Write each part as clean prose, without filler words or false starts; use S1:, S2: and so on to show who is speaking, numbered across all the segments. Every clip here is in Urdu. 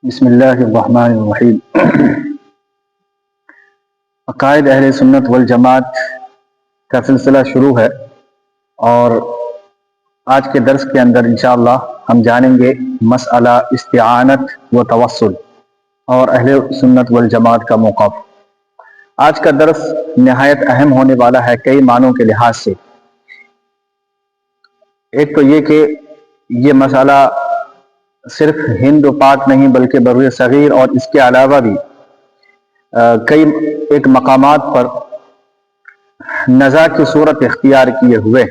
S1: بسم اللہ الرحمن الرحیم۔ عقائد اہل سنت والجماعت کا سلسلہ شروع ہے، اور آج کے درس کے اندر انشاءاللہ ہم جانیں گے مسئلہ استعانت و توسل اور اہل سنت والجماعت کا موقف۔ آج کا درس نہایت اہم ہونے والا ہے کئی معنوں کے لحاظ سے۔ ایک تو یہ کہ یہ مسئلہ صرف ہند و پاک نہیں بلکہ بر صغیر اور اس کے علاوہ بھی کئی ایک مقامات پر نزاع کی صورت اختیار کیے ہوئے،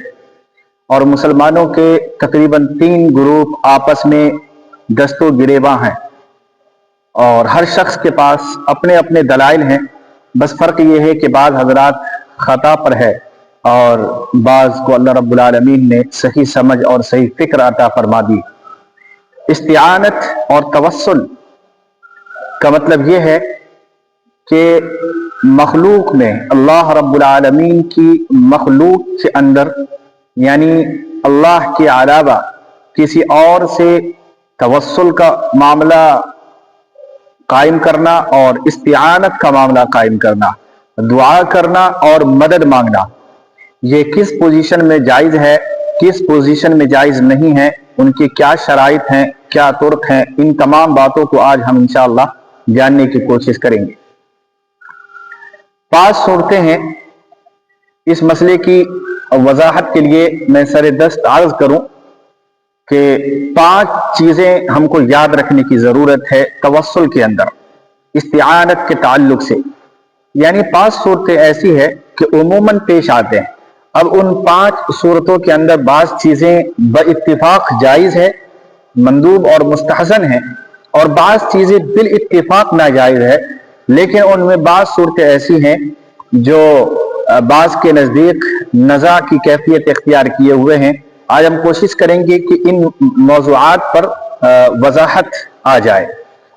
S1: اور مسلمانوں کے تقریباً 3 گروپ آپس میں دست و گریباں ہیں، اور ہر شخص کے پاس اپنے اپنے دلائل ہیں۔ بس فرق یہ ہے کہ بعض حضرات خطا پر ہے اور بعض کو اللہ رب العالمین نے صحیح سمجھ اور صحیح فکر عطا فرما دی۔ استعانت اور توسل کا مطلب یہ ہے کہ مخلوق میں اللہ رب العالمین کی مخلوق کے اندر، یعنی اللہ کے علاوہ کسی اور سے توسل کا معاملہ قائم کرنا اور استعانت کا معاملہ قائم کرنا، دعا کرنا اور مدد مانگنا، یہ کس پوزیشن میں جائز ہے، کس پوزیشن میں جائز نہیں ہے، ان کی کیا شرائط ہیں، کیا طرق ہیں، ان تمام باتوں کو آج ہم انشاءاللہ جاننے کی کوشش کریں گے۔ 5 صورتیں ہیں۔ اس مسئلے کی وضاحت کے لیے میں سر دست عرض کروں کہ 5 چیزیں ہم کو یاد رکھنے کی ضرورت ہے توسل کے اندر استعانت کے تعلق سے۔ یعنی 5 صورتیں ایسی ہے کہ عموماً پیش آتے ہیں۔ اب ان 5 صورتوں کے اندر بعض چیزیں باتفاق جائز ہے، مندوب اور مستحسن ہیں، اور بعض چیزیں بالاتفاق ناجائز ہے، لیکن ان میں بعض صورتیں ایسی ہیں جو بعض کے نزدیک نزاع کی کیفیت اختیار کیے ہوئے ہیں۔ آج ہم کوشش کریں گے کہ ان موضوعات پر وضاحت آ جائے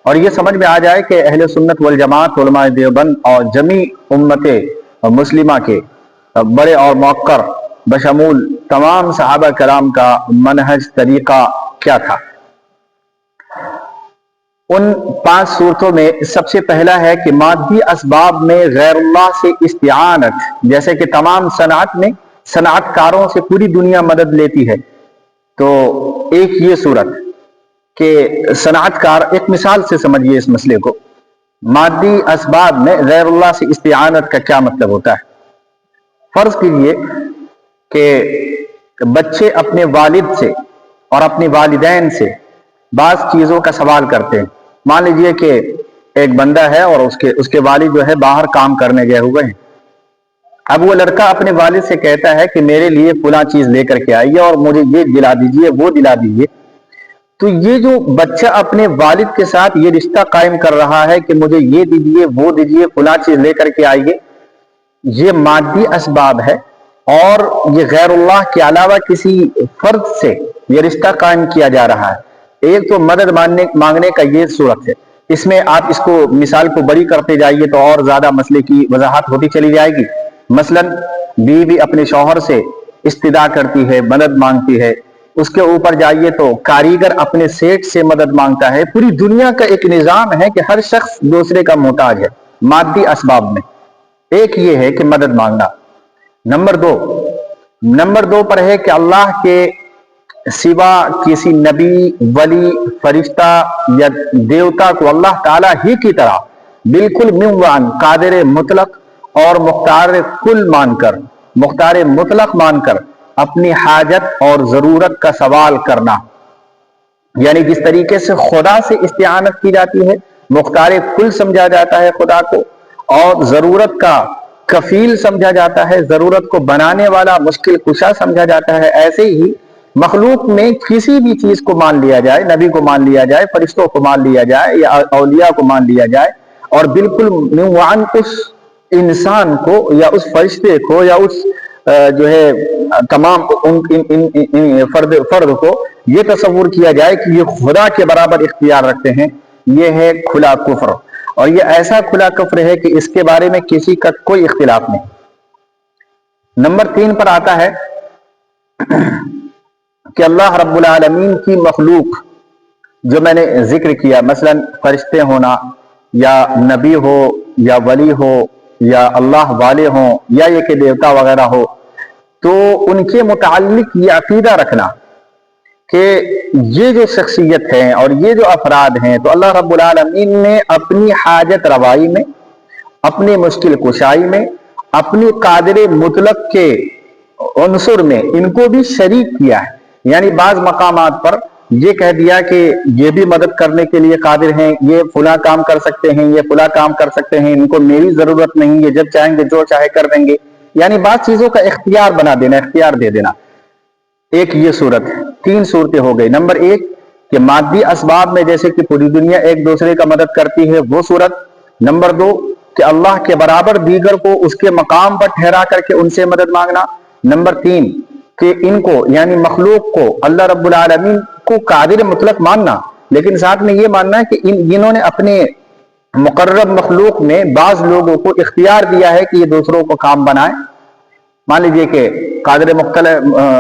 S1: اور یہ سمجھ میں آ جائے کہ اہل سنت والجماعت، علماء دیوبند اور جمیع امت مسلمہ کے بڑے اور موقر بشمول تمام صحابہ کرام کا منہج طریقہ کیا تھا۔ ان 5 صورتوں میں سب سے پہلا ہے کہ مادی اسباب میں غیر اللہ سے استعانت، جیسے کہ تمام صنعت میں صنعت کاروں سے پوری دنیا مدد لیتی ہے، تو ایک یہ صورت کہ صنعت کار، ایک مثال سے سمجھیے اس مسئلے کو، مادی اسباب میں غیر اللہ سے استعانت کا کیا مطلب ہوتا ہے۔ فرض کیجئے کہ بچے اپنے والد سے اور اپنے والدین سے بعض چیزوں کا سوال کرتے ہیں۔ مان لیجئے کہ ایک بندہ ہے اور اس کے والد جو ہے باہر کام کرنے گئے ہوئے ہیں۔ اب وہ لڑکا اپنے والد سے کہتا ہے کہ میرے لیے فلاں چیز لے کر کے آئیے اور مجھے یہ دلا دیجئے، وہ دلا دیجئے۔ تو یہ جو بچہ اپنے والد کے ساتھ یہ رشتہ قائم کر رہا ہے کہ مجھے یہ دیجئے، وہ دیجئے، فلاں چیز لے کر کے آئیے، یہ مادی اسباب ہے، اور یہ غیر اللہ کے علاوہ کسی فرد سے یہ رشتہ قائم کیا جا رہا ہے۔ ایک تو مدد مانگنے کا یہ صورت ہے۔ اس میں آپ اس کو مثال کو بڑی کرتے جائیے تو اور زیادہ مسئلے کی وضاحت ہوتی چلی جائے گی۔ مثلا بیوی اپنے شوہر سے استدعا کرتی ہے، مدد مانگتی ہے۔ اس کے اوپر جائیے تو کاریگر اپنے سیٹ سے مدد مانگتا ہے۔ پوری دنیا کا ایک نظام ہے کہ ہر شخص دوسرے کا محتاج ہے مادی اسباب میں۔ ایک یہ ہے کہ مدد مانگنا۔ نمبر 2 پر ہے کہ اللہ کے سوا کسی نبی، ولی، فرشتہ یا دیوتا کو اللہ تعالیٰ ہی کی طرح بالکل منوان، قادر مطلق اور مختار مطلق مان کر اپنی حاجت اور ضرورت کا سوال کرنا۔ یعنی جس طریقے سے خدا سے استعانت کی جاتی ہے، مختار کل سمجھا جاتا ہے خدا کو، اور ضرورت کا کفیل سمجھا جاتا ہے، ضرورت کو بنانے والا، مشکل کشا سمجھا جاتا ہے، ایسے ہی مخلوق میں کسی بھی چیز کو مان لیا جائے، نبی کو مان لیا جائے، فرشتوں کو مان لیا جائے یا اولیاء کو مان لیا جائے، اور بالکل منوان اس انسان کو یا اس فرشتے کو یا اس جو ہے تمام فرد کو یہ تصور کیا جائے کہ یہ خدا کے برابر اختیار رکھتے ہیں، یہ ہے کھلا کفر، اور یہ ایسا کھلا کفر ہے کہ اس کے بارے میں کسی کا کوئی اختلاف نہیں۔ نمبر 3 پر آتا ہے کہ اللہ رب العالمین کی مخلوق جو میں نے ذکر کیا، مثلا فرشتے ہونا یا نبی ہو یا ولی ہو یا اللہ والے ہوں یا یہ کہ دیوتا وغیرہ ہو، تو ان کے متعلق یہ عقیدہ رکھنا کہ یہ جو شخصیت ہیں اور یہ جو افراد ہیں، تو اللہ رب العالمین نے اپنی حاجت روائی میں، اپنی مشکل کشائی میں، اپنی قادر مطلق کے عنصر میں ان کو بھی شریک کیا ہے۔ یعنی بعض مقامات پر یہ کہہ دیا کہ یہ بھی مدد کرنے کے لیے قادر ہیں، یہ فلاں کام کر سکتے ہیں، یہ فلاں کام کر سکتے ہیں، ان کو میری ضرورت نہیں، یہ جب چاہیں گے جو چاہے کر دیں گے۔ یعنی بعض چیزوں کا اختیار بنا دینا، اختیار دے دینا۔ ایک یہ صورت ہے۔ 3 صورتیں ہو گئی۔ نمبر 1 کہ مادی اسباب میں جیسے کہ پوری دنیا ایک دوسرے کا مدد کرتی ہے، وہ صورت۔ نمبر 2 کہ اللہ کے برابر دیگر کو اس کے مقام پر ٹھہرا کر کے ان سے مدد مانگنا۔ نمبر 3 کہ ان کو یعنی مخلوق کو اللہ رب العالمین کو قادر مطلق ماننا، لیکن ساتھ میں یہ ماننا کہ انہوں نے اپنے مقرب مخلوق میں بعض لوگوں کو اختیار دیا ہے کہ یہ دوسروں کو کام بنائے۔ مان لیجئے کہ قادر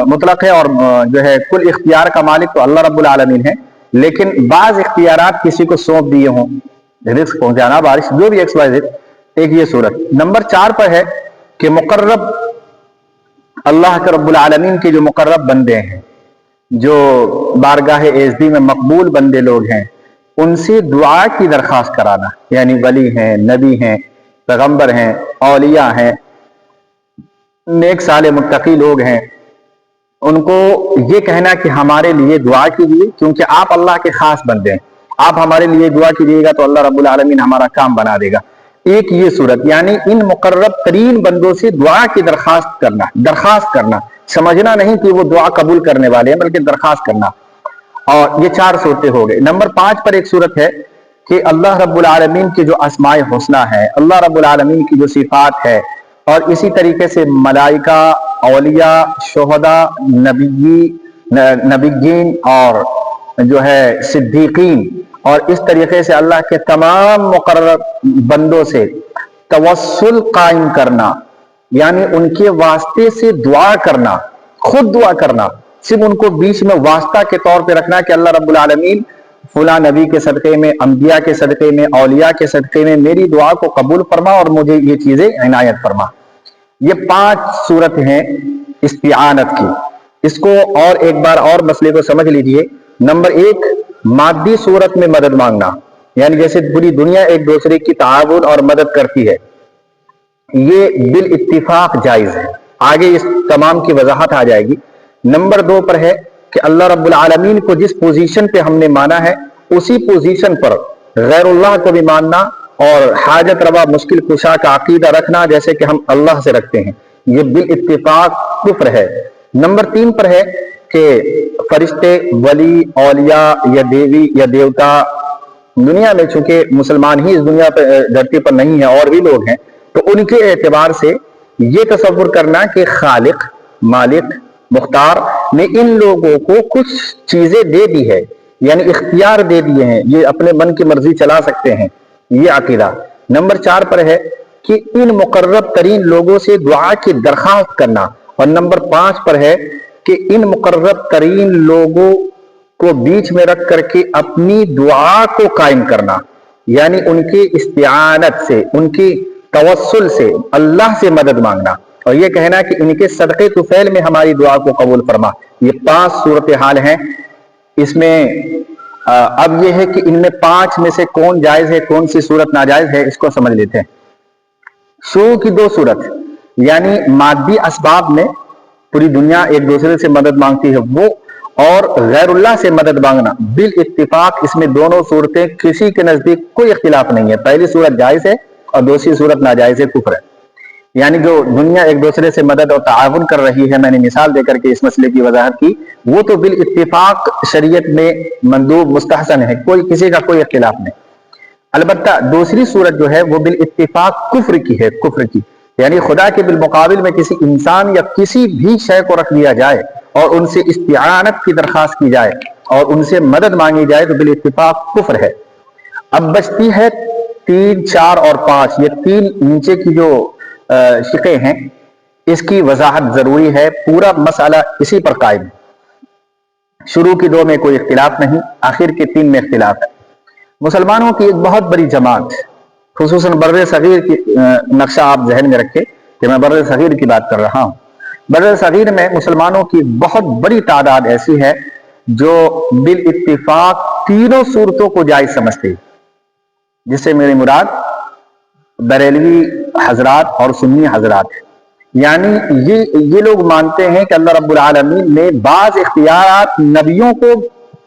S1: مطلق ہے اور جو ہے کل اختیار کا مالک تو اللہ رب العالمین ہے، لیکن بعض اختیارات کسی کو سونپ دیے ہوں، رزق پہنچانا، بارش، جو بھی XYZ۔ ایک یہ صورت۔ نمبر 4 پر ہے کہ مقرب اللہ کے رب العالمین کے جو مقرب بندے ہیں، جو بارگاہ اعزی میں مقبول بندے لوگ ہیں، ان سے دعا کی درخواست کرانا، یعنی ولی ہیں، نبی ہیں، پیغمبر ہیں، اولیاء ہیں، نیک صالح متقی لوگ ہیں، ان کو یہ کہنا کہ ہمارے لیے دعا کیجیے، کیونکہ آپ اللہ کے خاص بندے ہیں، آپ ہمارے لیے دعا کیجیے گا تو اللہ رب العالمین ہمارا کام بنا دے گا۔ ایک یہ صورت، یعنی ان مقرب ترین بندوں سے دعا کی درخواست کرنا، سمجھنا نہیں کہ وہ دعا قبول کرنے والے ہیں، بلکہ درخواست کرنا۔ اور یہ 4 صورتیں ہو گئے۔ نمبر 5 پر ایک صورت ہے کہ اللہ رب العالمین کی جو اسماء حسنہ ہے، اللہ رب العالمین کی جو صفات ہے، اور اسی طریقے سے ملائکہ، اولیاء، شہداء، نبیین اور جو ہے صدیقین، اور اس طریقے سے اللہ کے تمام مقرر بندوں سے توسل قائم کرنا، یعنی ان کے واسطے سے دعا کرنا، خود دعا کرنا، صرف ان کو بیچ میں واسطہ کے طور پہ رکھنا کہ اللہ رب العالمین فلاں نبی کے صدقے میں، انبیاء کے صدقے میں، اولیاء کے صدقے میں میری دعا کو قبول فرما اور مجھے یہ چیزیں عنایت فرما۔ یہ 5 صورت ہیں استعانت کی۔ اس کو اور ایک بار اور مسئلے کو سمجھ لیجئے۔ نمبر 1 مادی صورت میں مدد مانگنا، یعنی جیسے پوری دنیا ایک دوسرے کی تعاون اور مدد کرتی ہے، یہ بالاتفاق جائز ہے، آگے اس تمام کی وضاحت آ جائے گی۔ نمبر 2 پر ہے کہ اللہ رب العالمین کو جس پوزیشن پہ ہم نے مانا ہے، اسی پوزیشن پر غیر اللہ کو بھی ماننا اور حاجت روا مشکل کشا کا عقیدہ رکھنا جیسے کہ ہم اللہ سے رکھتے ہیں، یہ بالاتفاق کفر ہے۔ نمبر 3 پر ہے کہ فرشتے، ولی، اولیاء یا دیوی یا دیوتا، دنیا میں چونکہ مسلمان ہی اس دنیا پہ دھرتی پر نہیں ہے، اور بھی لوگ ہیں، تو ان کے اعتبار سے یہ تصور کرنا کہ خالق، مالک، مختار نے ان لوگوں کو کچھ چیزیں دے دی ہے، یعنی اختیار دے دیے ہیں، یہ اپنے من کی مرضی چلا سکتے ہیں، یہ عقیدہ۔ نمبر 4 پر ہے کہ ان مقرب ترین لوگوں سے دعا کی درخواست کرنا، اور نمبر 5 پر ہے کہ ان مقرب ترین لوگوں کو بیچ میں رکھ کر کے اپنی دعا کو قائم کرنا، یعنی ان کی استعانت سے، ان کی توسل سے اللہ سے مدد مانگنا، اور یہ کہنا کہ ان کے صدقے طفیل میں ہماری دعا کو قبول فرما۔ یہ 5 صورتحال ہیں۔ اس میں اب یہ ہے کہ ان میں 5 میں سے کون جائز ہے، کون سی صورت ناجائز ہے، اس کو سمجھ لیتے ہیں۔ شروع کی 2 صورت، یعنی مادی اسباب میں پوری دنیا ایک دوسرے سے مدد مانگتی ہے وہ، اور غیر اللہ سے مدد مانگنا، بالاتفاق اس میں دونوں صورتیں کسی کے نزدیک کوئی اختلاف نہیں ہے۔ پہلی صورت جائز ہے اور دوسری صورت ناجائز ہے، کفر ہے۔ یعنی جو دنیا ایک دوسرے سے مدد اور تعاون کر رہی ہے، میں نے مثال دے کر کے اس مسئلے کی وضاحت کی، وہ تو بالاتفاق شریعت میں مندوب مستحسن ہے، کوئی کسی کا کوئی اختلاف نہیں۔ البتہ دوسری صورت جو ہے وہ بالاتفاق کفر کی ہے، کفر کی، یعنی خدا کے بالمقابل میں کسی انسان یا کسی بھی شے کو رکھ دیا جائے اور ان سے استعانت کی درخواست کی جائے اور ان سے مدد مانگی جائے تو بالاتفاق کفر ہے۔ اب بچتی ہے 3، 4 اور 5، یہ 3 نیچے کی جو شقیں ہیں، اس کی وضاحت ضروری ہے، پورا مسئلہ اسی پر قائم ہے۔ شروع کی دو میں کوئی اختلاف نہیں، آخر کے تین میں اختلاف ہے۔ مسلمانوں کی ایک بہت بڑی جماعت، خصوصاً بر صغیر کی نقشہ آپ ذہن میں رکھیں کہ میں بر صغیر کی بات کر رہا ہوں۔ بر صغیر میں مسلمانوں کی بہت بڑی تعداد ایسی ہے جو بالاتفاق تینوں صورتوں کو جائز سمجھتے ہیں، جس سے میری مراد بریلوی حضرات اور سنی حضرات ہیں۔ یعنی یہ لوگ مانتے ہیں کہ اللہ رب العالمین نے بعض اختیارات نبیوں کو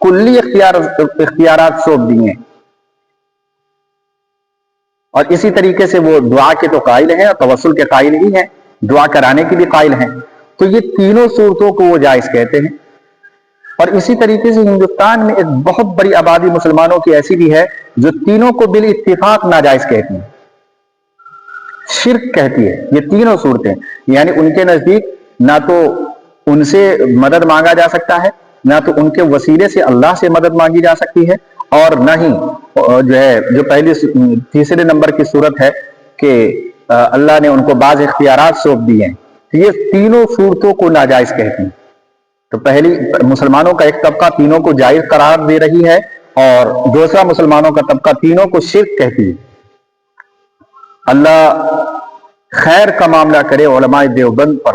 S1: کلی اختیارات سونپ دیے ہیں، اور اسی طریقے سے وہ دعا کے تو قائل ہیں اور توسل کے قائل ہی ہیں، دعا کرانے کی بھی قائل ہیں۔ تو یہ تینوں صورتوں کو وہ جائز کہتے ہیں۔ اور اسی طریقے سے ہندوستان میں ایک بہت بڑی آبادی مسلمانوں کی ایسی بھی ہے جو تینوں کو بالاتفاق ناجائز کہتی ہیں، شرک کہتی ہے یہ تینوں صورتیں۔ یعنی ان کے نزدیک نہ تو ان سے مدد مانگا جا سکتا ہے، نہ تو ان کے وسیلے سے اللہ سے مدد مانگی جا سکتی ہے، اور نہ ہی جو پہلی تیسرے نمبر کی صورت ہے کہ اللہ نے ان کو بعض اختیارات سونپ دیے ہیں، تو یہ تینوں صورتوں کو ناجائز کہتی ہیں۔ تو پہلی مسلمانوں کا ایک طبقہ تینوں کو جائز قرار دے رہی ہے، اور دوسرا مسلمانوں کا طبقہ تینوں کو شرک کہتی ہے۔ اللہ خیر کا معاملہ کرے علماء دیوبند پر،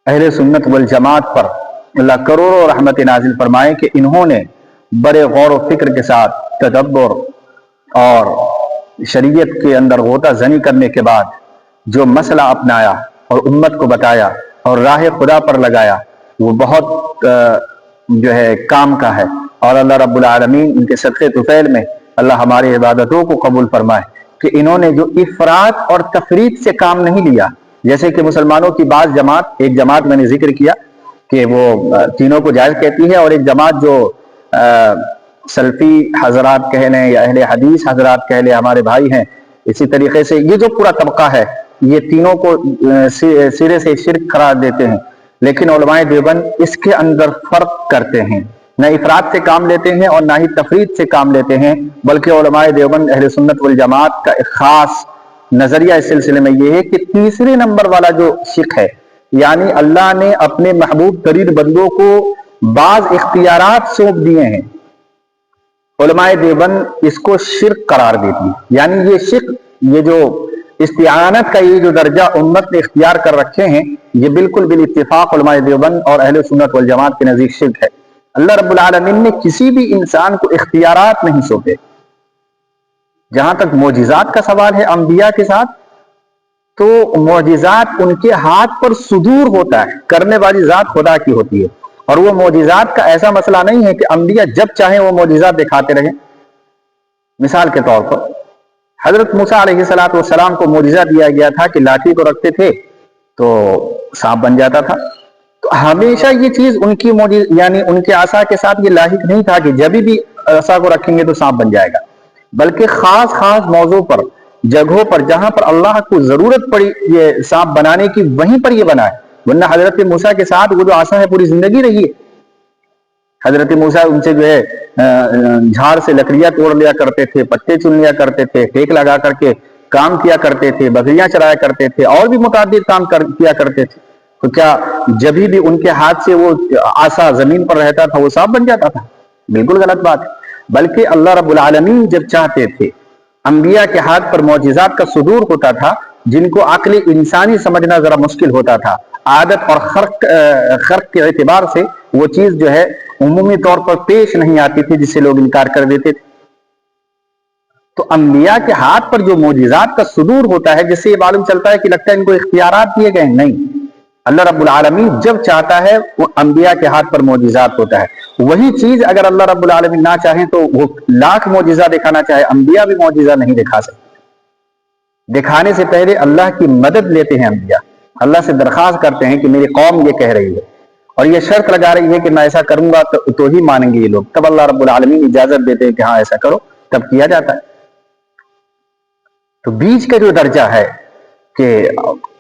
S1: اہل سنت والجماعت پر، اللہ کروڑوں رحمت نازل فرمائے کہ انہوں نے بڑے غور و فکر کے ساتھ تدبر اور شریعت کے اندر غوطہ زنی کرنے کے بعد جو مسئلہ اپنایا اور امت کو بتایا اور راہ خدا پر لگایا، وہ بہت جو ہے کام کا ہے، اور اللہ رب العالمین ان کے صدقے طفیل میں اللہ ہماری عبادتوں کو قبول فرمائے کہ انہوں نے جو افراط اور تفریط سے کام نہیں لیا، جیسے کہ مسلمانوں کی بعض جماعت، ایک جماعت میں نے ذکر کیا کہ وہ تینوں کو جائز کہتی ہے، اور ایک جماعت جو سلفی حضرات کہہ لیں یا اہل حدیث حضرات کہہ لیں، ہمارے بھائی ہیں، اسی طریقے سے یہ جو پورا طبقہ ہے یہ تینوں کو سرے سے شرک قرار دیتے ہیں۔ لیکن علماء دیوبند اس کے اندر فرق کرتے ہیں، نہ افراد سے کام لیتے ہیں اور نہ ہی تفرید سے کام لیتے ہیں، بلکہ علماء دیوبند اہل سنت والجماعت کا ایک خاص نظریہ اس سلسلے میں یہ ہے کہ تیسرے نمبر والا جو شرک ہے، یعنی اللہ نے اپنے محبوب ترین بندوں کو بعض اختیارات سونپ دیے ہیں، علماء دیوبند اس کو شرک قرار دیتی ہے۔ یعنی یہ شرک، یہ جو استعانت کا یہ جو درجہ امت نے اختیار کر رکھے ہیں، یہ بالکل بالاتفاق علماء دیوبند اور اہل سنت والجماعت کے نزدیک شرک ہے۔ اللہ رب العالمین نے کسی بھی انسان کو اختیارات نہیں سونپے۔ جہاں تک معجزات کا سوال ہے انبیاء کے ساتھ، تو معجزات ان کے ہاتھ پر صدور ہوتا ہے، کرنے والی ذات خدا کی ہوتی ہے، اور وہ معجزات کا ایسا مسئلہ نہیں ہے کہ انبیاء جب چاہیں وہ معجزات دکھاتے رہیں۔ مثال کے طور پر حضرت موسیٰ علیہ السلام کو معجزہ دیا گیا تھا کہ لاٹھی کو رکھتے تھے تو سانپ بن جاتا تھا۔ تو ہمیشہ یہ چیز ان کی یعنی ان کے عصا کے ساتھ یہ لاحق نہیں تھا کہ جب بھی عصا کو رکھیں گے تو سانپ بن جائے گا، بلکہ خاص خاص موضوع پر، جگہوں پر جہاں پر اللہ کو ضرورت پڑی یہ سانپ بنانے کی، وہیں پر یہ بنا ہے، ورنہ حضرت موسیٰ کے ساتھ وہ جو عصا ہے پوری زندگی رہی ہے۔ حضرت موسیٰ ان سے جو ہے جھاڑ سے لکڑیاں توڑ لیا کرتے تھے، پتے چن لیا کرتے تھے، ٹیک لگا کر کے کام کیا کرتے تھے، بکریاں چرایا کرتے تھے، اور بھی متعدد کام کیا کرتے تھے۔ تو کیا جب بھی ان کے ہاتھ سے وہ عصا زمین پر رہتا تھا وہ سانپ بن جاتا تھا؟ بالکل غلط بات ہے۔ بلکہ اللہ رب العالمین جب چاہتے تھے، انبیاء کے ہاتھ پر معجزات کا صدور ہوتا تھا جن کو عقل انسانی سمجھنا ذرا مشکل ہوتا تھا، عادت اور خرق کے اعتبار سے وہ چیز جو ہے عمومی طور پر پیش نہیں آتی تھی، جس سے لوگ انکار کر دیتے تھے۔ تو انبیاء کے ہاتھ پر جو معجزات کا صدور ہوتا ہے، جس سے یہ معلوم چلتا ہے کہ لگتا ہے ان کو اختیارات دیے گئے، نہیں، اللہ رب العالمین جب چاہتا ہے وہ انبیاء کے ہاتھ پر معجزات ہوتا ہے۔ وہی چیز اگر اللہ رب العالمین نہ چاہیں تو وہ لاکھ معجزہ دکھانا چاہے، انبیاء بھی معجزہ نہیں دکھا سکتے۔ دکھانے سے پہلے اللہ کی مدد لیتے ہیں انبیاء، اللہ سے درخواست کرتے ہیں کہ میری قوم یہ کہہ رہی ہے اور یہ شرط لگا رہی ہے کہ میں ایسا کروں گا تو ہی مانیں گے یہ لوگ، تب اللہ رب العالمین اجازت دیتے ہیں کہ ہاں ایسا کرو، تب کیا جاتا ہے۔ تو بیچ کا جو درجہ ہے کہ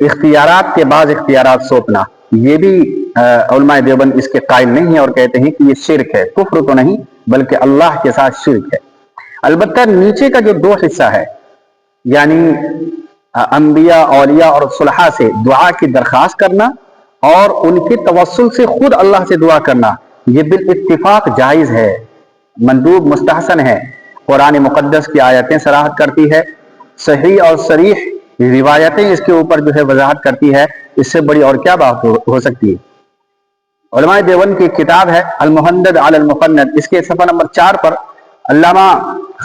S1: اختیارات کے بعض اختیارات سونپنا، یہ بھی علماء دیوبند اس کے قائل نہیں ہیں اور کہتے ہیں کہ یہ شرک ہے، کفر تو نہیں بلکہ اللہ کے ساتھ شرک ہے۔ البتہ نیچے کا جو دو حصہ ہے، یعنی انبیاء، اولیاء اور صلحاء سے دعا کی درخواست کرنا اور ان کے توسل سے خود اللہ سے دعا کرنا، یہ بالاتفاق جائز ہے، مندوب مستحسن ہے۔ قرآن مقدس کی آیتیں صراحت کرتی ہے، صحیح اور صریح روایتیں اس کے اوپر جو ہے وضاحت کرتی ہے، اس سے بڑی اور کیا بات ہو سکتی ہے۔ علماء دیوبند کی کتاب ہے المہندد علی المفند، اس کے صفحہ نمبر 4 پر علامہ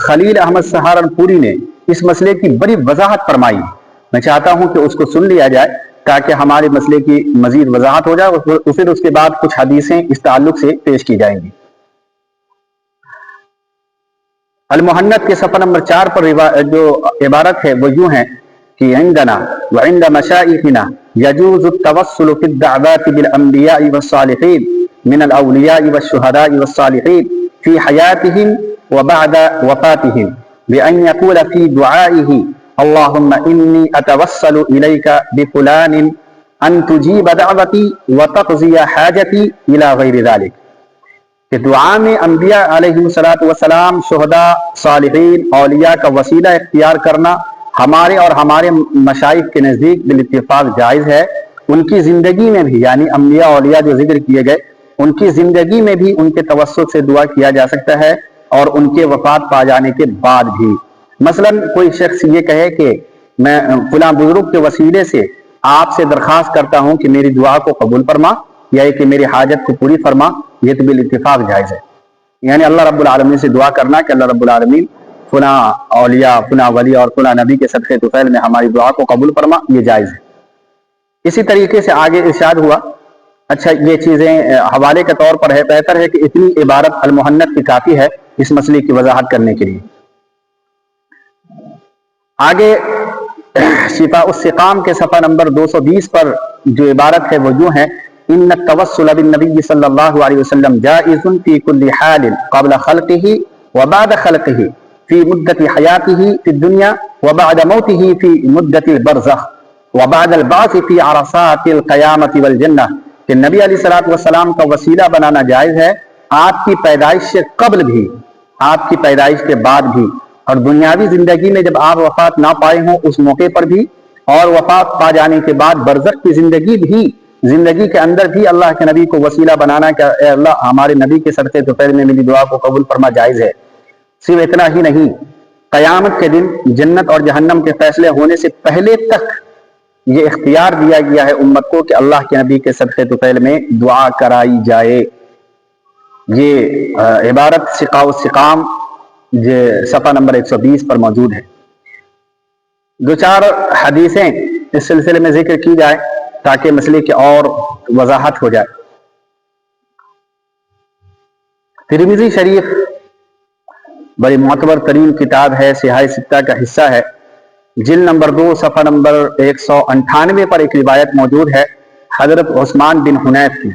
S1: خلیل احمد سہارنپوری نے اس مسئلے کی بڑی وضاحت فرمائی۔ میں چاہتا ہوں کہ اس کو سن لیا جائے تاکہ ہمارے مسئلے کی مزید وضاحت ہو جائے، اور پھر اس کے بعد کچھ حدیثیں اس تعلق سے پیش کی جائیں گی۔ المہند کے صفحہ نمبر 4 پر جو عبارت ہے وہ یوں ہے کہ عندنا وعند مشائخنا يجوز التوسل في الدعوات بالانبیاء والصالحین من الاولیاء والشہداء والصالحین في حیاتهم وبعد وفاتهم بأن يقول في دعائه اللهم إني أتوسل إليك بفلان أن تجيب دعوتي وتقضي حاجتي إلى غير ذلك، کہ دعا میں انبیاء علیہ السلام، شہداء، صالحین، اولیاء کا وسیلہ اختیار کرنا ہمارے اور ہمارے مشائخ کے نزدیک بالاتفاق جائز ہے۔ ان کی زندگی میں بھی، یعنی انبیاء اولیاء جو ذکر کیے گئے، ان کی زندگی میں بھی ان کے توسل سے دعا کیا جا سکتا ہے، اور ان کے وفات پا جانے کے بعد بھی۔ مثلا کوئی شخص یہ کہے کہ میں فلاں بزرگ کے وسیلے سے آپ سے درخواست کرتا ہوں کہ میری دعا کو قبول فرما، یا کہ میری حاجت کو پوری فرما، یہ تو بالاتفاق جائز ہے۔ یعنی اللہ رب العالمین سے دعا کرنا کہ اللہ رب العالمین فلاں اولیاء، فلاں ولی اور فلاں نبی کے صدقے طفیل میں ہماری دعا کو قبول فرما، یہ جائز ہے۔ اسی طریقے سے آگے ارشاد ہوا، اچھا یہ چیزیں حوالے کے طور پر ہے، بہتر ہے کہ اتنی عبارت المہند کی کافی ہے اس مسئلے کی وضاحت کرنے کے لیے۔ آگے شفاء السقام کے صفحہ نمبر 220 پر جو عبارت ہے وہ یوں ہے، ان التوسل بالنبی صلی اللہ علیہ وسلم جائز فی کل حال قبل خلقه وبعد خلقه فی مدت حیاته فی الدنیا وبعد موته فی مدت البرزخ وبعد البعث فی عرصات القیامت والجنہ، کہ نبی علیہ السلام کا وسیلہ بنانا جائز ہے آپ کی پیدائش سے قبل بھی، آپ کی پیدائش کے بعد بھی، اور دنیاوی زندگی میں جب آپ وفات نہ پائے ہوں اس موقع پر بھی، اور وفات پا جانے کے بعد برزخ کی زندگی کے اندر بھی اللہ کے نبی کو وسیلہ بنانا کہ اے اللہ ہمارے نبی کے صدقے طفیل میں میری دعا کو قبول فرما، جائز ہے۔ صرف اتنا ہی نہیں، قیامت کے دن جنت اور جہنم کے فیصلے ہونے سے پہلے تک یہ اختیار دیا گیا ہے امت کو کہ اللہ کے نبی کے صدقے طفیل میں دعا کرائی جائے۔ یہ عبارت سقاء السقام صفحہ نمبر 120 پر موجود ہے۔ دو چار حدیثیں اس سلسلے میں ذکر کی جائے تاکہ مسئلے کی اور وضاحت ہو جائے۔ ترمذی شریف بڑی معتبر ترین کتاب ہے، سیاہ ستہ کا حصہ ہے، جلد نمبر 2 صفحہ نمبر 198 پر ایک روایت موجود ہے حضرت عثمان بن حنیف کی۔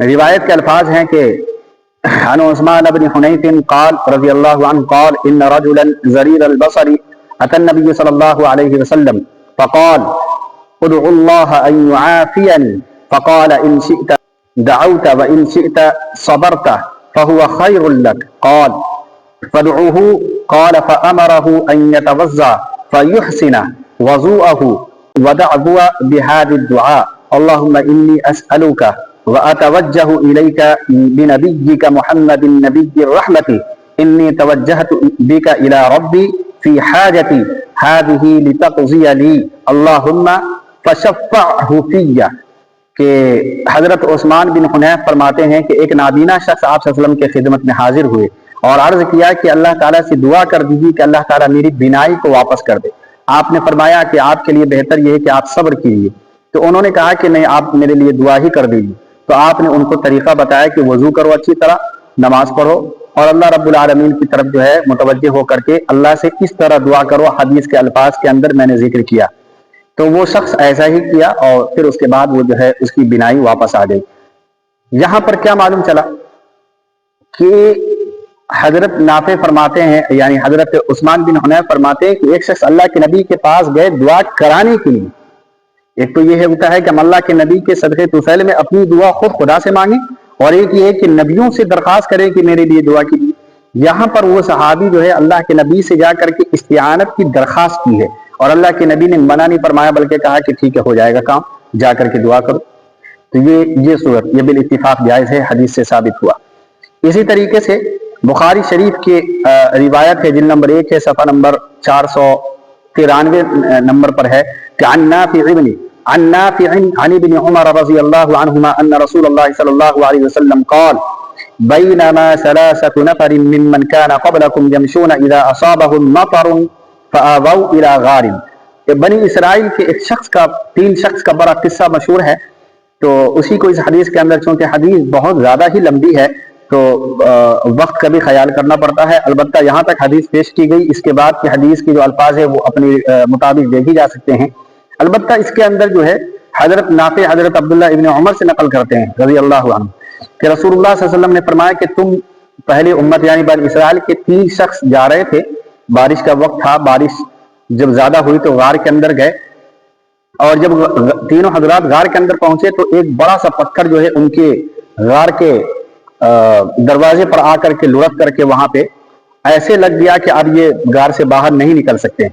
S1: روایت کے الفاظ ہیں کہ عن عثمان بن حنیف قال رضی اللہ عنہ قال ان رجلا زریر البصر اتى النبي صلی اللہ علیہ وسلم فقال ادعو اللہ ان يعافيني فقال ان شئت دعوت وان شئت صبرت فهو خير لك قال فادعوه قال فأمره ان يتوضأ فيحسن وضوءه ودعو بهذا الدعاء اللهم اني اسألك وأتوجه إليك بنبيك محمد النبي الرحمة إني توجهت بك إلى ربي في حاجتي هذه لتقضي لي اللهم فشفعه في، کہ حضرت عثمان بن حنیف فرماتے ہیں کہ ایک نابینا شخص آپ صلی اللہ علیہ وسلم کے خدمت میں حاضر ہوئے اور عرض کیا کہ اللہ تعالیٰ سے دعا کر دیجیے کہ اللہ تعالیٰ میری بینائی کو واپس کر دے۔ آپ نے فرمایا کہ آپ کے لیے بہتر یہ ہے کہ آپ صبر کیجیے، تو انہوں نے کہا کہ نہیں، آپ میرے لیے دعا ہی کر دیجیے۔ تو آپ نے ان کو طریقہ بتایا کہ وضو کرو اچھی طرح، نماز پڑھو، اور اللہ رب العالمین کی طرف جو ہے متوجہ ہو کر کے اللہ سے اس طرح دعا کرو، حدیث کے الفاظ کے اندر میں نے ذکر کیا۔ تو وہ شخص ایسا ہی کیا اور پھر اس کے بعد وہ جو ہے اس کی بینائی واپس آ گئی۔ یہاں پر کیا معلوم چلا کہ حضرت نافع فرماتے ہیں، یعنی حضرت عثمان بن حنیف فرماتے ہیں کہ ایک شخص اللہ کے نبی کے پاس گئے دعا کرانے کے لیے۔ ایک تو یہ ہوتا ہے کہ ہم اللہ کے نبی کے صدقے طفیل میں اپنی دعا خود خدا سے مانگیں، اور ایک یہ ہے کہ نبیوں سے درخواست کریں کہ میرے لیے دعا کیجیے۔ یہاں پر وہ صحابی جو ہے اللہ کے نبی سے جا کر کے استعانت کی درخواست کی ہے، اور اللہ کے نبی نے منع نہیں فرمایا بلکہ کہا کہ ٹھیک ہے ہو جائے گا کام، جا کر کے دعا کرو۔ تو یہ صورت یہ بالاتفاق جائز ہے، حدیث سے ثابت ہوا۔ اسی طریقے سے بخاری شریف کی روایت ہے، جلد نمبر 1 ہے، صفحہ نمبر 493 نمبر پر ہے کہ عن نافع عن ابن عمر رضی اللہ عنہما ان رسول اللہ صلی اللہ علیہ وسلم قال بینما ثلاثة نفر ممن كان قبلكم يمشون اذا اصابهم مطر فآووا الى غار۔ بنی اسرائیل کے ایک شخص کا 3 شخص کا بڑا قصہ مشہور ہے، تو اسی کو اس حدیث کے اندر، چونکہ حدیث بہت زیادہ ہی لمبی ہے تو وقت کا بھی خیال کرنا پڑتا ہے۔ البتہ یہاں تک حدیث پیش کی گئی، اس کے بعد کی حدیث کی جو الفاظ ہے وہ اپنے مطابق دیکھی جا سکتے ہیں۔ البتہ اس کے اندر جو ہے حضرت نافع حضرت عبداللہ ابن عمر سے نقل کرتے ہیں رضی اللہ عنہ کہ رسول اللہ صلی اللہ علیہ وسلم نے فرمایا کہ تم پہلی امت یعنی بنی اسرائیل کے 3 شخص جا رہے تھے، بارش کا وقت تھا، بارش جب زیادہ ہوئی تو غار کے اندر گئے، اور جب تینوں حضرات غار کے اندر پہنچے تو ایک بڑا سا پتھر جو ہے ان کے غار کے دروازے پر آ کر کے لڑک کر کے وہاں پہ ایسے لگ گیا کہ اب یہ غار سے باہر نہیں نکل سکتے۔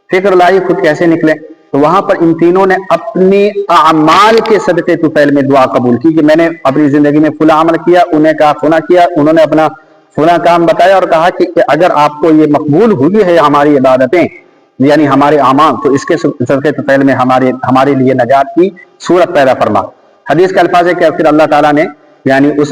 S1: فکر لائی خود کیسے نکلے، تو وہاں پر ان تینوں نے اپنے اعمال کے صدقے طفیل میں دعا قبول کی کہ میں نے اپنی زندگی میں فلاں عمل کیا، انہیں کہا فلاں کیا، انہوں نے اپنا فلاں کام بتایا اور کہا کہ اگر آپ کو یہ مقبول ہوئی ہے ہماری عبادتیں یعنی ہمارے اعمال، تو اس کے صدقے طفیل میں ہمارے لیے نجات کی صورت پیدا فرما۔ حدیث کا الفاظ ہے کہ پھر اللہ تعالیٰ نے یعنی اس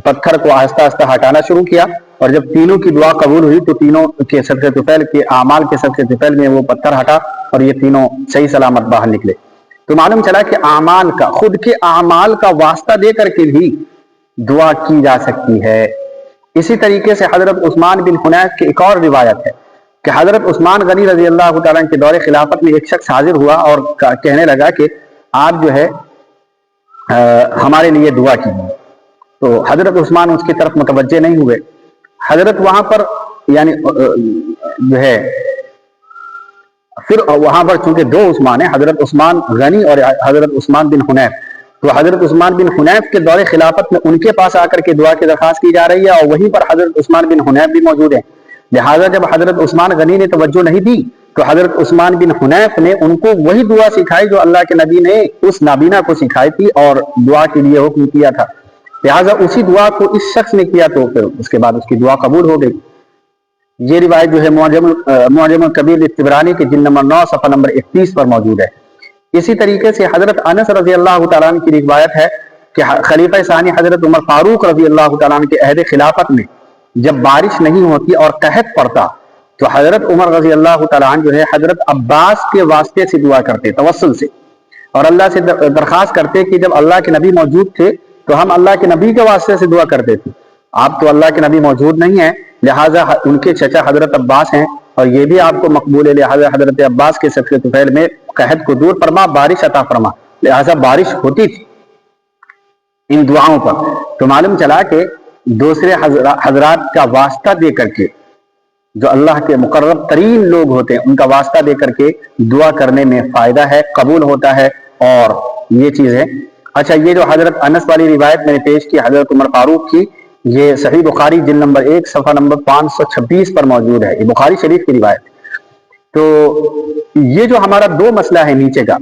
S1: پتھر کو آہستہ آہستہ ہٹانا شروع کیا، اور جب تینوں کی دعا قبول ہوئی تو تینوں کے صدقے طفیل کے اعمال کے صدقے طفیل میں وہ پتھر ہٹا اور یہ تینوں صحیح سلامت باہر نکلے۔ تو معلوم چلا کہ اعمال کا، خود کے اعمال کا واسطہ دے کر کے بھی دعا کی جا سکتی ہے۔ اسی طریقے سے حضرت عثمان بن حنیف کی ایک اور روایت ہے کہ حضرت عثمان غنی رضی اللہ تعالیٰ کے دور خلافت میں ایک شخص حاضر ہوا اور کہنے لگا کہ آپ جو ہے ہمارے لیے دعا کیجیے، تو حضرت عثمان اس کی طرف متوجہ نہیں ہوئے۔ حضرت وہاں پر یعنی جو ہے پھر وہاں پر چونکہ 2 عثمان ہیں، حضرت عثمان غنی اور حضرت عثمان بن حنیف، تو حضرت عثمان بن حنیف کے دور خلافت میں ان کے پاس آ کر کے دعا کی درخواست کی جا رہی ہے، اور وہیں پر حضرت عثمان بن حنیف بھی موجود ہیں۔ لہٰذا جب حضرت عثمان غنی نے توجہ نہیں دی تو حضرت عثمان بن حنیف نے ان کو وہی دعا سکھائی جو اللہ کے نبی نے اس نابینا کو سکھائی تھی اور دعا کے لیے حکم کیا تھا۔ لہٰذا اسی دعا کو اس شخص نے کیا تو پھر اس کے بعد اس کی دعا قبول ہو گئی۔ یہ روایت جو ہے معجم الکبیر طبرانی کے جلد نمبر 9 صفحہ نمبر 31 پر موجود ہے۔ اسی طریقے سے حضرت انس رضی اللہ تعالیٰ عنہ کی روایت ہے کہ خلیفہ ثانی حضرت عمر فاروق رضی اللہ تعالیٰ عنہ کے عہد خلافت میں جب بارش نہیں ہوتی اور قحط پڑتا تو حضرت عمر رضی اللہ تعالیٰ عنہ جو ہے حضرت عباس کے واسطے سے دعا کرتے، توسل سے، اور اللہ سے درخواست کرتے کہ جب اللہ کے نبی موجود تھے تو ہم اللہ کے نبی کے واسطے سے دعا کرتے تھے، آپ تو اللہ کے نبی موجود نہیں ہیں، لہٰذا ان کے چچا حضرت عباس ہیں اور یہ بھی آپ کو مقبول ہے، لہٰذا حضرت عباس کے صدقے طفیل میں قحط کو دور فرما، بارش عطا فرما۔ لہٰذا بارش ہوتی تھی ان دعاؤں پر۔ تو معلوم چلا کہ دوسرے حضرات کا واسطہ دے کر کے، جو اللہ کے مقرب ترین لوگ ہوتے ہیں ان کا واسطہ دے کر کے دعا کرنے میں فائدہ ہے، قبول ہوتا ہے، اور یہ چیز ہے۔ اچھا، یہ جو حضرت انس والی روایت میں نے پیش کی حضرت عمر فاروق کی، یہ صحیح بخاری جلد نمبر 1 صفحہ نمبر 526 پر موجود ہے، یہ بخاری شریف کی روایت۔ تو یہ جو ہمارا 2 مسئلہ ہے نیچے کا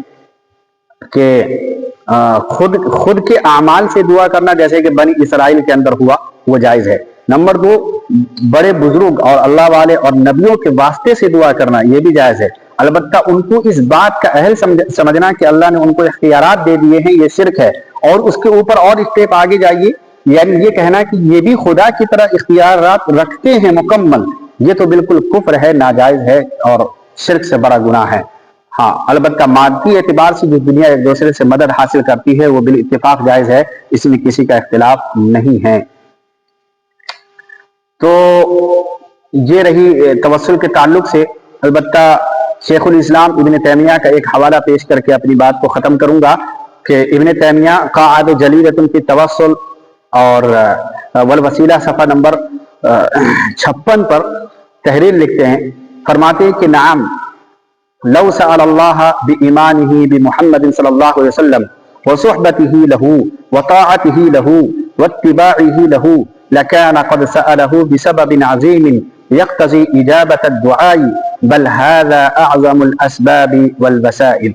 S1: کہ خود کے اعمال سے دعا کرنا جیسے کہ بنی اسرائیل کے اندر ہوا، وہ جائز ہے۔ نمبر 2، بڑے بزرگ اور اللہ والے اور نبیوں کے واسطے سے دعا کرنا، یہ بھی جائز ہے۔ البتہ ان کو اس بات کا اہل سمجھنا کہ اللہ نے ان کو اختیارات دے دیے ہیں، یہ شرک ہے، اور اس کے اوپر اور اسٹیپ آگے جائیے، یعنی یہ کہنا کہ یہ بھی خدا کی طرح اختیارات رکھتے ہیں مکمل، یہ تو بالکل کفر ہے، ناجائز ہے اور شرک سے بڑا گناہ ہے۔ ہاں، البتہ مادی اعتبار سے جو دنیا ایک دوسرے سے مدد حاصل کرتی ہے وہ بالاتفاق جائز ہے، اس میں کسی کا اختلاف نہیں ہے۔ تو یہ رہی توسل کے تعلق سے۔ البتہ شیخ الاسلام ابن تیمیہ کا ایک حوالہ پیش کر کے اپنی بات کو ختم کروں گا کہ ابن تیمیہ قاعدہ جلیلۃ فی التوسل اور والوسیلہ صفحہ نمبر 56 پر تحریر لکھتے ہیں، فرماتے ہیں کہ نعم لو سأل اللہ بإیمانہ بمحمد صلی اللہ علیہ وسلم وصحبتہ لہ وطاعتہ لہ واتباعہ لہ لكان قد سأله بسبب عظيم يقتضي إجابة الدعاء بل هذا أعظم الأسباب والوسائل۔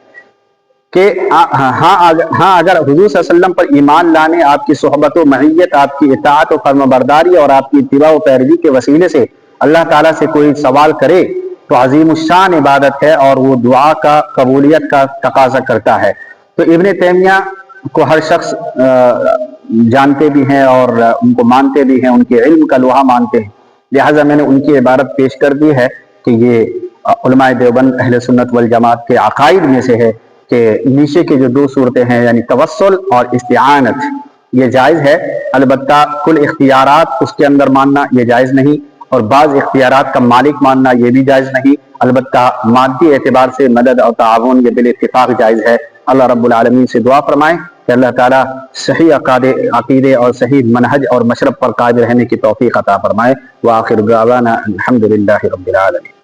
S1: کہ ہاں اگر حضور صلی اللہ علیہ وسلم پر ایمان لانے، آپ کی صحبت و معیت، آپ کی اطاعت و فرمانبرداری اور آپ کی اتباع و پیروی کے وسیلے سے اللہ تعالیٰ سے کوئی سوال کرے تو عظیم الشان عبادت ہے، اور وہ دعا کا قبولیت کا تقاضا کرتا ہے۔ تو ابن تیمیہ کو ہر شخص جانتے بھی ہیں اور ان کو مانتے بھی ہیں، ان کے علم کا لوہا مانتے ہیں، لہٰذا میں نے ان کی عبارت پیش کر دی ہے کہ یہ علماء دیوبند اہل سنت والجماعت کے عقائد میں سے ہے کہ نیچے کے جو دو صورتیں ہیں یعنی توسل اور استعانت، یہ جائز ہے، البتہ کل اختیارات اس کے اندر ماننا یہ جائز نہیں، اور بعض اختیارات کا مالک ماننا یہ بھی جائز نہیں، البتہ مادی اعتبار سے مدد اور تعاون یہ بالاتفاق جائز ہے۔ اللہ رب العالمین سے دعا فرمائیں کہ اللہ تعالیٰ صحیح عقیدے اور صحیح منہج اور مشرب پر قائم رہنے کی توفیق عطا فرمائے۔ وآخر دعوانا الحمد للہ رب العالمین۔